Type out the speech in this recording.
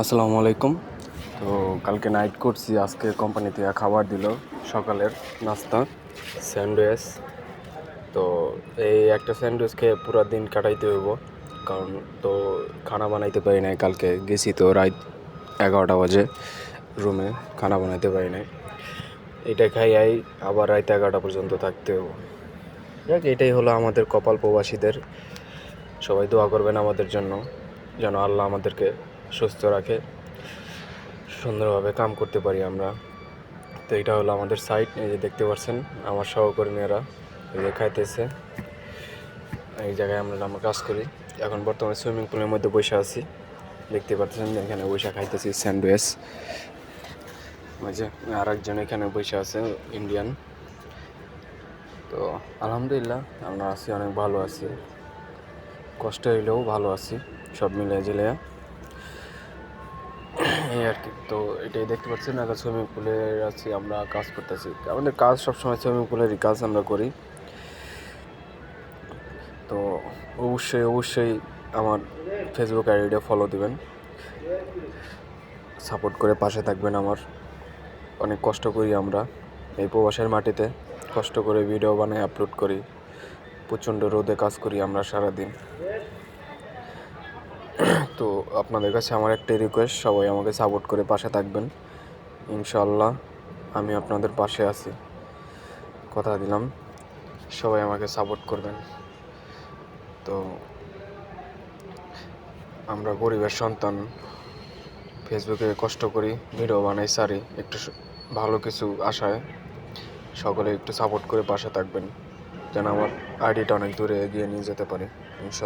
আসসালামু আলাইকুম। তো কালকে নাইট করছি, আজকে কোম্পানি থেকে খাবার দিল সকালের নাস্তা স্যান্ডউইচ। তো এই একটা স্যান্ডউইচ খেয়ে পুরো দিন কাটাইতে হইব, কারণ তো খানা বানাইতে পারি নাই। কালকে গেছি তো রাত 11টা বাজে, রুমে খানা বানাইতে পারি নাই। এটা খাইয়াই আবার রাত 11টা পর্যন্ত থাকতে হইব। যাক, এটাই হলো আমাদের কপাল প্রবাসীদের। সবাই দোয়া করবেন আমাদের জন্য, যেন আল্লাহ আমাদেরকে সুস্থ রাখে, সুন্দরভাবে কাম করতে পারি আমরা। তো এটা হলো আমাদের সাইট, এই যে দেখতে পাচ্ছেন আমার সহকর্মীরা এই যে খাইতেছে। এই জায়গায় আমরা কাজ করি। এখন বর্তমানে সুইমিং পুলের মধ্যে বসে আছি, দেখতে পাচ্ছেন এখানে বসে খাইতেছি স্যান্ডউইচ। ওই যে আর একজন এখানে বসে আছে, ইন্ডিয়ান। তো আলহামদুলিল্লাহ আমরা আছি, অনেক ভালো আছি, কষ্ট হইলেও ভালো আছি, সব মিলিয়ে জিলিয়ে এই আর কি। তো এটাই দেখতে পাচ্ছেন, এখন সুইমিং পুলে আছি, আমরা কাজ করতেছি। আমাদের কাজ সবসময় সুইমিং পুলেরই কাজ আমরা করি। তো অবশ্যই আমার ফেসবুক আইডিটা ফলো দিবেন, সাপোর্ট করে পাশে থাকবেন আমার। অনেক কষ্ট করি আমরা এই প্রবাসের মাটিতে, কষ্ট করে ভিডিও বানাই, আপলোড করি। প্রচণ্ড রোদে কাজ করি আমরা সারাদিন। তো আপনাদের কাছে আমার একটাই রিকোয়েস্ট, সবাই আমাকে সাপোর্ট করে পাশে থাকবেন। ইনশাআল্লাহ আমি আপনাদের পাশে আছি, কথা দিলাম। সবাই আমাকে সাপোর্ট করবেন। তো আমরা গরিবের সন্তান, ফেসবুকে কষ্ট করি, ভিডিও বানাই, সারি একটু ভালো কিছু আশায়। সকলে একটু সাপোর্ট করে পাশে থাকবেন, যেন আমার আইডিটা অনেক দূরে এগিয়ে নিয়ে যেতে পারি ইনশাআল্লাহ।